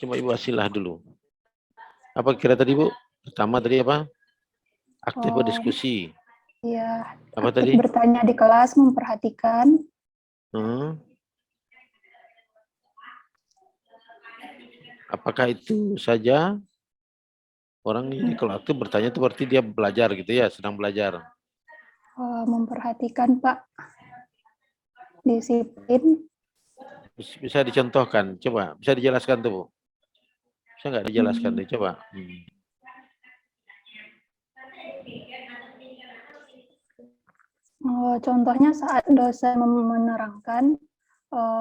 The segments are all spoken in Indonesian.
Coba Ibu Asilah dulu. Apa kira tadi Bu? Pertama tadi apa? Aktif berdiskusi. Iya, Apa aktif tadi? bertanya di kelas, memperhatikan. Apakah itu saja? Orang ini kalau aktif bertanya itu berarti dia belajar gitu ya, sedang belajar. Memperhatikan Pak. Disiplin. Bisa dicontohkan, coba. Bisa dijelaskan tuh Bu. Bisa nggak dijelaskan deh, coba. Contohnya saat dosen menerangkan,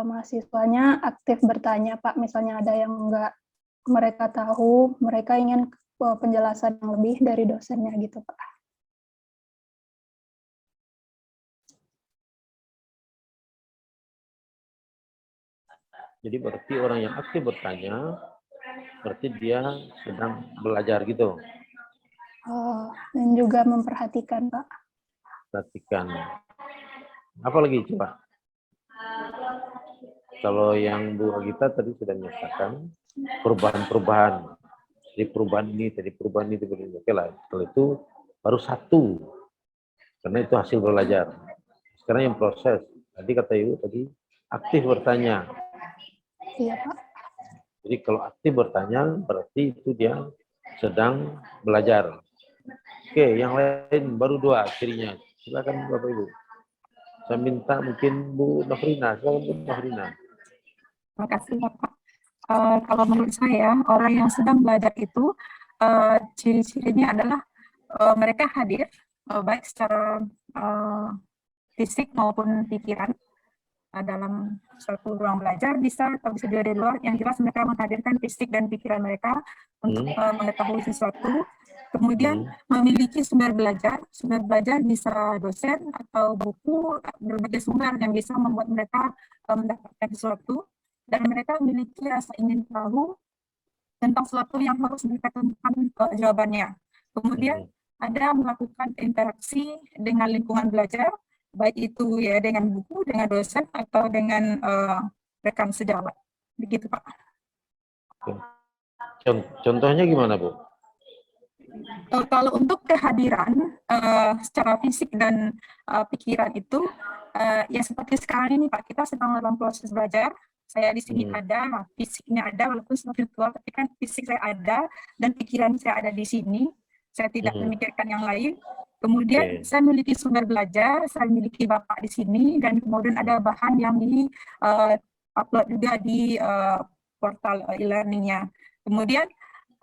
mahasiswanya aktif bertanya, Pak. Misalnya ada yang nggak mereka tahu, mereka ingin penjelasan yang lebih dari dosennya gitu, Pak. Jadi berarti orang yang aktif bertanya, berarti dia sedang belajar gitu. Dan juga memperhatikan, Pak. Perhatikan. Apa lagi coba? Kalau yang Bu Agita tadi sudah menyatakan perubahan-perubahan. Jadi perubahan ini, tadi perubahan itu. Oke lah, kalau itu baru satu. Karena itu hasil belajar. Sekarang yang proses. Tadi kata Ibu tadi aktif bertanya. Iya, Pak. Jadi kalau aktif bertanya berarti itu dia sedang belajar. Oke, yang lain baru dua cirinya. Silakan Bapak Ibu. Saya minta mungkin Bu Nafrina. Silakan Bu Nafrina. Terima kasih Bapak. Kalau menurut saya, orang yang sedang belajar itu ciri-cirinya adalah mereka hadir, baik secara fisik maupun pikiran dalam suatu ruang belajar, bisa atau bisa juga di luar. Yang jelas mereka menghadirkan fisik dan pikiran mereka untuk mengetahui sesuatu. Kemudian memiliki sumber belajar. Sumber belajar bisa dosen atau buku, berbagai sumber yang bisa membuat mereka mendapatkan sesuatu. Dan mereka memiliki rasa ingin tahu tentang sesuatu yang harus mereka temukan jawabannya. Kemudian ada melakukan interaksi dengan lingkungan belajar, baik itu ya dengan buku, dengan dosen, atau dengan rekan sejawat. Begitu Pak. Contohnya gimana Bu? Kalau untuk kehadiran secara fisik dan pikiran itu, ya seperti sekarang ini Pak, kita sedang dalam proses belajar. Saya di sini ada, fisiknya ada, walaupun secara virtual, tapi kan fisik saya ada, dan pikiran saya ada di sini. Saya tidak memikirkan yang lain. Kemudian saya memiliki sumber belajar, saya memiliki Bapak di sini, dan kemudian ada bahan yang di upload juga di portal e-learningnya. Kemudian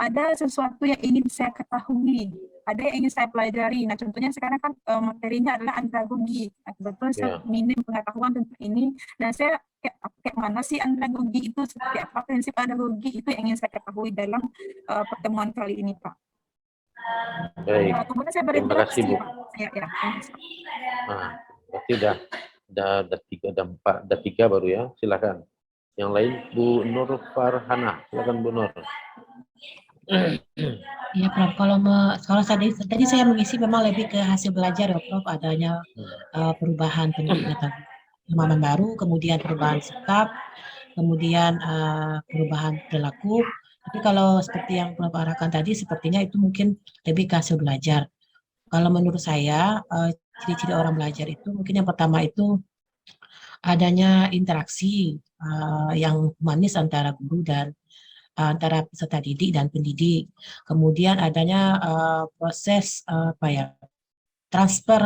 ada sesuatu yang ingin saya ketahui, ada yang ingin saya pelajari. Nah, contohnya sekarang kan materinya adalah andragogi. Nah, kebetulan saya minim pengetahuan tentang ini, dan saya kayak mana sih andragogi itu, seperti apa prinsip andragogi itu yang ingin saya ketahui dalam pertemuan kali ini, Pak. Baik. Kemudian saya Terima kasih Bu. Pak. Ya. Nah, berarti ada tiga baru ya. Silakan. Yang lain Bu Nur Farhana. Silakan Bu Nur. Ya Prof, kalau tadi saya mengisi memang lebih ke hasil belajar ya Prof, adanya perubahan pemahaman baru, kemudian perubahan sikap, kemudian perubahan perilaku. Tapi kalau seperti yang Prof arahkan tadi, sepertinya itu mungkin lebih ke hasil belajar. Kalau menurut saya, ciri-ciri orang belajar itu mungkin yang pertama itu adanya interaksi yang manis antara guru dan antara peserta didik dan pendidik. Kemudian adanya proses transfer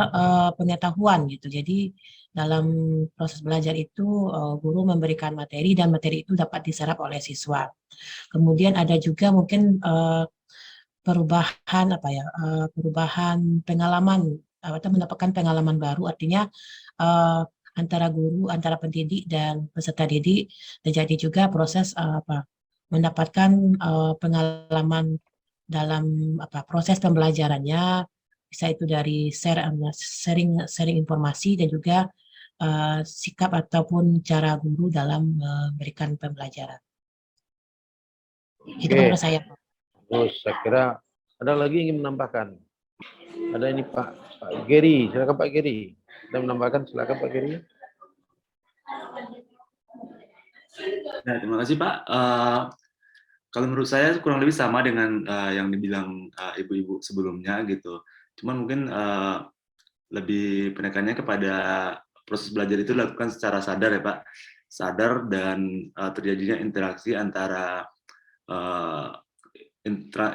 pengetahuan gitu. Jadi dalam proses belajar itu guru memberikan materi dan materi itu dapat diserap oleh siswa. Kemudian ada juga mungkin perubahan pengalaman atau mendapatkan pengalaman baru, artinya antara guru, antara pendidik dan peserta didik terjadi juga proses mendapatkan pengalaman dalam proses pembelajarannya, bisa itu dari sharing informasi dan juga sikap ataupun cara guru dalam memberikan pembelajaran. Itu menurut saya. Terus saya kira ada lagi yang ingin menambahkan. Ada ini Pak Geri, silakan Pak Geri. Ada menambahkan, silakan Pak Geri. Ya, terima kasih Pak. Kalau menurut saya kurang lebih sama dengan yang dibilang ibu-ibu sebelumnya gitu. Cuman mungkin lebih penekannya kepada proses belajar itu dilakukan secara sadar ya Pak. Sadar dan terjadinya interaksi antara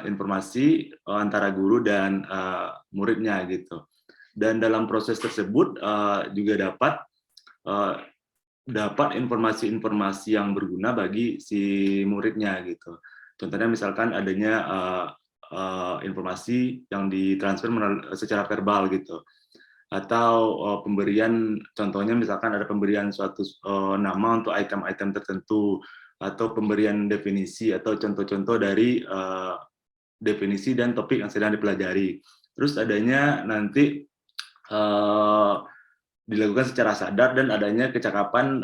informasi antara guru dan muridnya gitu. Dan dalam proses tersebut juga dapat informasi-informasi yang berguna bagi si muridnya gitu. Contohnya misalkan adanya informasi yang ditransfer secara verbal gitu, atau pemberian, contohnya misalkan ada pemberian suatu nama untuk item-item tertentu, atau pemberian definisi atau contoh-contoh dari definisi dan topik yang sedang dipelajari. Terus adanya nanti dilakukan secara sadar dan adanya kecakapan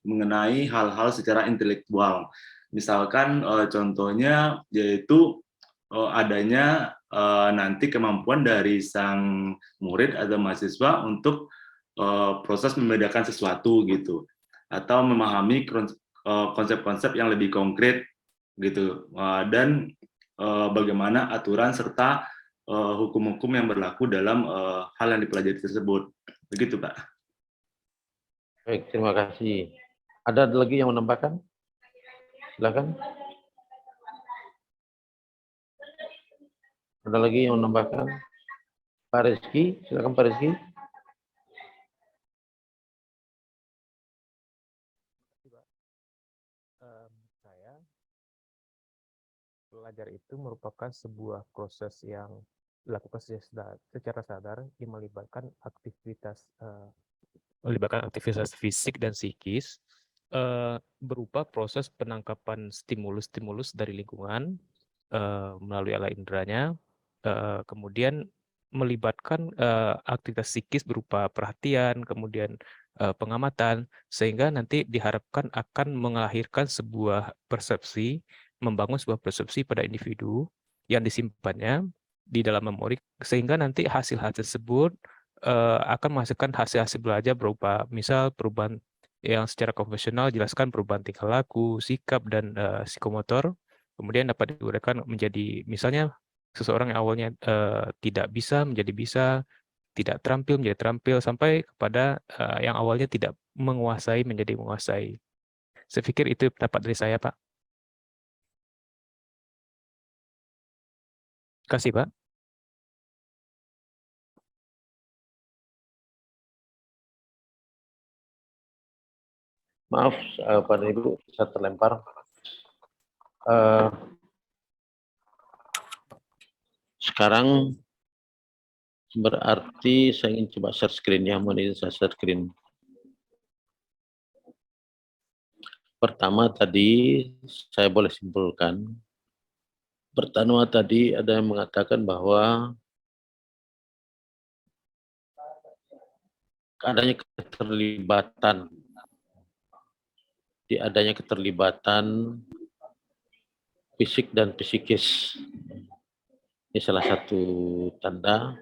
mengenai hal-hal secara intelektual. Misalkan contohnya yaitu adanya nanti kemampuan dari sang murid atau mahasiswa untuk proses membedakan sesuatu gitu, atau memahami konsep-konsep yang lebih konkret gitu, dan bagaimana aturan serta hukum-hukum yang berlaku dalam hal yang dipelajari tersebut. Begitu, Pak. Baik, terima kasih. Ada lagi yang menambahkan? Silakan. Ada lagi yang menambahkan? Pak Rizky, silakan Pak Rizky. Saya belajar itu merupakan sebuah proses yang dilakukan secara sadar yang melibatkan aktivitas fisik dan psikis, berupa proses penangkapan stimulus-stimulus dari lingkungan melalui alat inderanya, kemudian melibatkan aktivitas psikis berupa perhatian, kemudian pengamatan, sehingga nanti diharapkan akan melahirkan sebuah persepsi, membangun sebuah persepsi pada individu yang disimpannya di dalam memori, sehingga nanti hasil-hasil tersebut akan menghasilkan hasil-hasil belajar berupa misal perubahan yang secara konvensional jelaskan perubahan tingkah laku, sikap, dan psikomotor, kemudian dapat diuraikan menjadi misalnya seseorang yang awalnya tidak bisa menjadi bisa, tidak terampil menjadi terampil, sampai kepada yang awalnya tidak menguasai menjadi menguasai. Saya pikir itu pendapat dari saya, Pak. Terima kasih, Pak. Maaf, Pak dan Ibu, saya terlempar. Sekarang berarti saya ingin coba share screen ya, mohon izin saya share screen. Pertama tadi saya boleh simpulkan. Pertama tadi ada yang mengatakan bahwa adanya keterlibatan fisik dan psikis. Ini salah satu tanda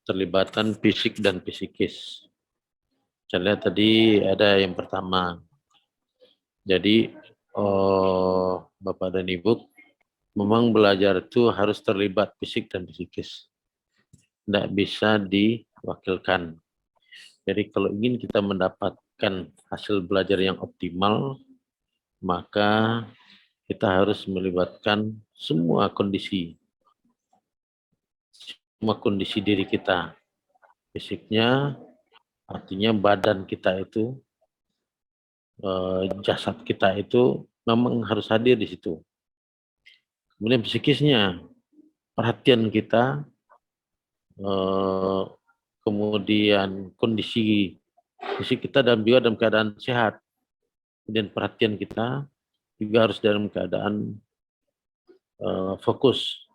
terlibatan fisik dan psikis. Saya lihat tadi ada yang pertama. Jadi Bapak dan Ibu, memang belajar itu harus terlibat fisik dan psikis. Tidak bisa diwakilkan. Jadi kalau ingin kita mendapatkan hasil belajar yang optimal, maka kita harus melibatkan semua kondisi diri kita. Fisiknya, artinya badan kita itu, jasad kita itu memang harus hadir di situ. Kemudian psikisnya, perhatian kita, kemudian kondisi fisik kita dan juga dalam keadaan sehat. Kemudian perhatian kita juga harus dalam keadaan fokus.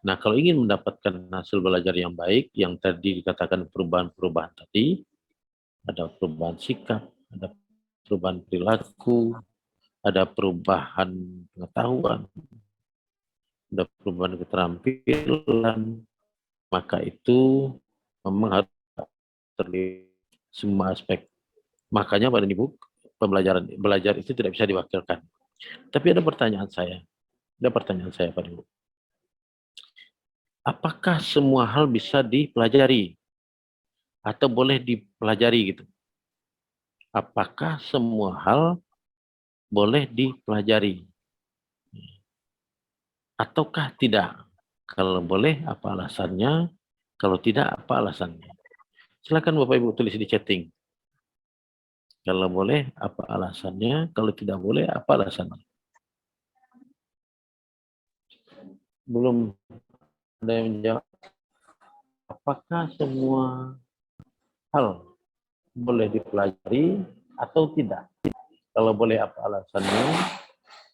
Nah, kalau ingin mendapatkan hasil belajar yang baik, yang tadi dikatakan perubahan-perubahan tadi, ada perubahan sikap, ada perubahan perilaku, ada perubahan pengetahuan, ada perubahan keterampilan, maka itu memang harus terlihat semua aspek. Makanya Bapak dan Ibu, belajar itu tidak bisa diwakilkan. Tapi ada pertanyaan saya Pak Ibu. Apakah semua hal bisa dipelajari atau boleh dipelajari gitu? Apakah semua hal boleh dipelajari ataukah tidak? Kalau boleh, apa alasannya? Kalau tidak, apa alasannya? Silakan Bapak Ibu tulis di chatting. Kalau boleh, apa alasannya? Kalau tidak boleh, apa alasannya? Belum ada yang menjawab. Apakah semua hal boleh dipelajari atau tidak? Kalau boleh, apa alasannya?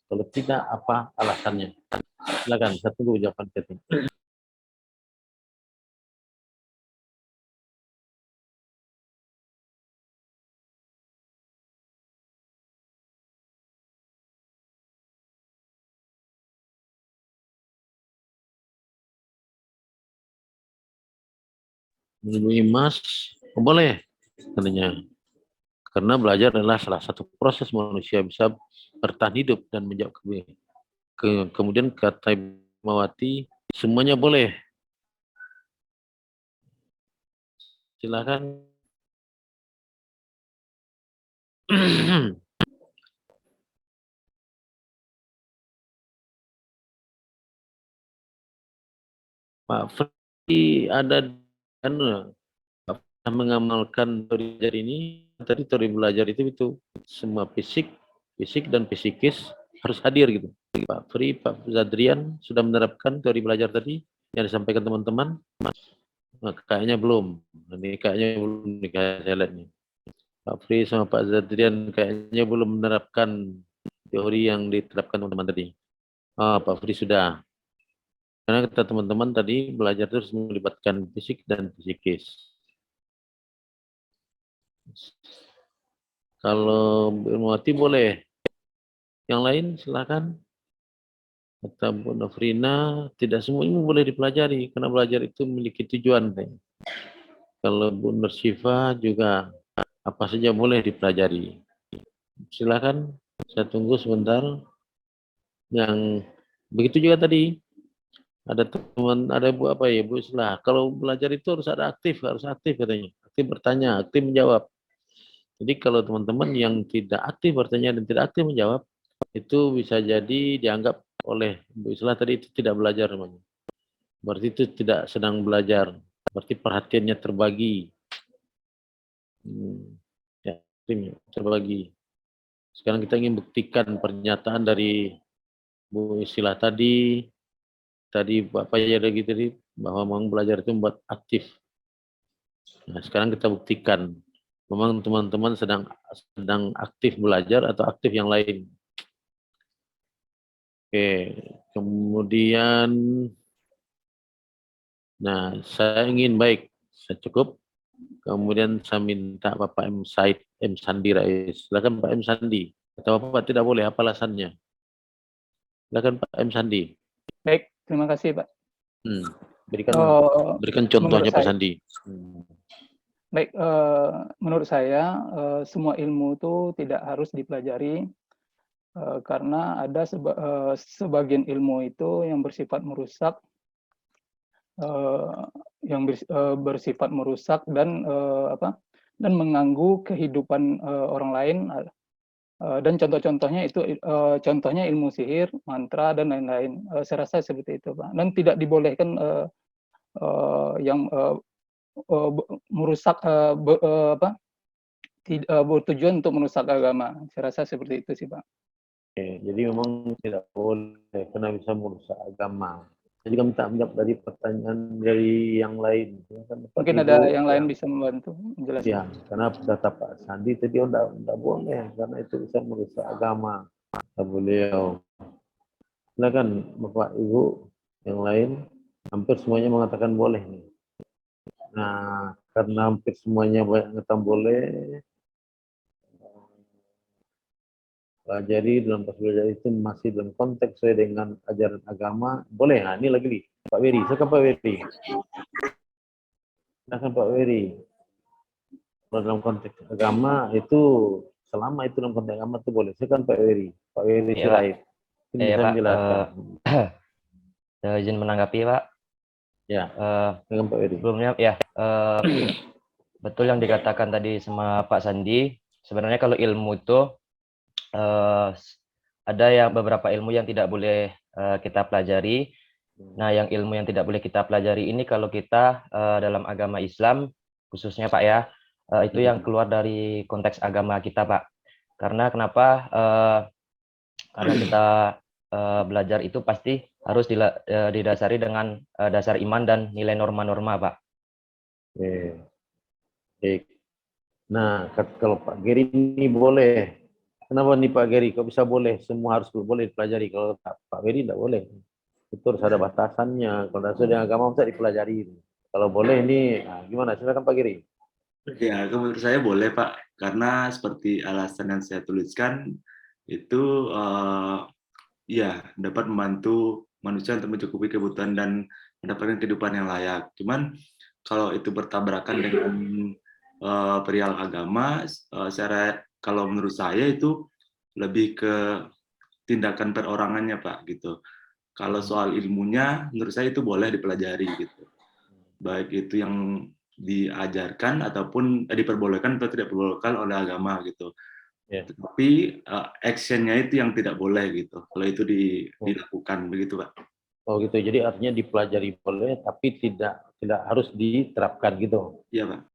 Kalau tidak, apa alasannya? Silakan, saya tunggu jawaban chatting. Melindungi emas, boleh katanya. Karena belajar adalah salah satu proses manusia bisa bertahan hidup dan menjawab kemudian kata Mawati, semuanya boleh. Silakan. Pak Fri ada kan mengamalkan teori belajar ini. Tadi teori belajar itu semua fisik dan psikis harus hadir gitu. Pak Fri, Pak Zadrian sudah menerapkan teori belajar tadi yang disampaikan teman-teman. Nah, kayaknya belum. Ini kayaknya belum nih, saya lihat nih. Pak Fri sama Pak Zadrian kayaknya belum menerapkan teori yang diterapkan teman-teman tadi. Pak Fri sudah. Karena kata teman-teman tadi belajar terus melibatkan fisik dan psikis. Kalau Mawati boleh. Yang lain silakan. Kata Bu Nofrina, tidak semua ilmu boleh dipelajari karena belajar itu memiliki tujuan. Kalau Bu Nursyifa juga apa saja boleh dipelajari. Silakan, saya tunggu sebentar. Yang begitu juga tadi ada teman, ada Bu apa ya Bu Islah. Kalau belajar itu harus aktif katanya. Aktif bertanya, aktif menjawab. Jadi kalau teman-teman yang tidak aktif bertanya dan tidak aktif menjawab, itu bisa jadi dianggap oleh Bu Islah tadi itu tidak belajar namanya. Berarti itu tidak sedang belajar. Berarti perhatiannya terbagi. Ya, terbagi. Sekarang kita ingin buktikan pernyataan dari Bu Islah tadi Bapak ya lagi tadi bahwa memang belajar itu membuat aktif. Nah, sekarang kita buktikan memang teman-teman sedang aktif belajar atau aktif yang lain. Oke, kemudian nah saya ingin saya cukup. Kemudian saya minta Bapak M. Said M. Sandi Rais. Silakan Pak M. Sandi. Atau Bapak tidak boleh, apa alasannya? Silakan Pak M. Sandi. Baik, terima kasih Pak. Berikan contohnya Pak Sandi. Baik, menurut saya semua ilmu itu tidak harus dipelajari karena ada sebagian ilmu itu yang bersifat merusak, dan dan mengganggu kehidupan orang lain. Dan contoh-contohnya itu contohnya ilmu sihir, mantra dan lain-lain. Saya rasa seperti itu, Pak. Dan tidak dibolehkan yang merusak bertujuan untuk merusak agama. Saya rasa seperti itu sih, Pak. Oke, jadi memang tidak boleh karena bisa merusak agama. Jadi kami tak menjawab dari pertanyaan dari yang lain. Mungkin ada yang lain bisa membantu menjelaskan. Ya, karena kata Pak Sandi tadi tidak boleh karena itu bisa merusak agama. Kata beliau. Silakan Bapak Ibu yang lain, hampir semuanya mengatakan boleh nih. Nah, karena hampir semuanya mengatakan boleh, pelajari dalam proses belajar itu masih dalam konteks sesuai dengan ajaran agama, boleh. Nah, ini lagi nih, Pak Weri. Silakan Pak Weri. Silakan Pak Weri. Dalam konteks agama itu selama itu dalam konteks agama itu boleh. Saya kan Pak Weri Iya, Pak. Sirait. Ini Iya, bisa Pak. menjelaskan. Izin menanggapi, Pak. Ya, dengan Pak Weri. Sebelumnya, ya, betul yang dikatakan tadi sama Pak Sandi. Sebenarnya kalau ilmu itu ada beberapa ilmu yang tidak boleh kita pelajari. Nah, yang ilmu yang tidak boleh kita pelajari ini kalau kita dalam agama Islam, khususnya Pak ya, itu yang keluar dari konteks agama kita, Pak. Karena kenapa? Karena kita belajar itu pasti harus didasari dengan dasar iman dan nilai norma-norma, Pak. Baik. Nah, kalau Pak Geri ini boleh. Kenapa nih Pak Geri? Kok bisa boleh? Semua harus boleh dipelajari. Kalau Pak Geri tidak boleh. Itu harus ada batasannya. Kalau dasar agama bisa dipelajari. Kalau boleh ini, gimana? Silakan Pak Geri. Ya, menurut saya boleh Pak, karena seperti alasan yang saya tuliskan itu ya dapat membantu manusia untuk mencukupi kebutuhan dan mendapatkan kehidupan yang layak. Cuman kalau itu bertabrakan dengan perihal agama, kalau menurut saya itu lebih ke tindakan perorangannya Pak gitu. Kalau soal ilmunya, menurut saya itu boleh dipelajari gitu. Baik itu yang diajarkan ataupun diperbolehkan atau tidak diperbolehkan oleh agama gitu. Yeah. Tapi actionnya itu yang tidak boleh gitu. Kalau itu dilakukan begitu Pak. Oh gitu. Jadi artinya dipelajari boleh, tapi tidak harus diterapkan gitu. Iya Pak.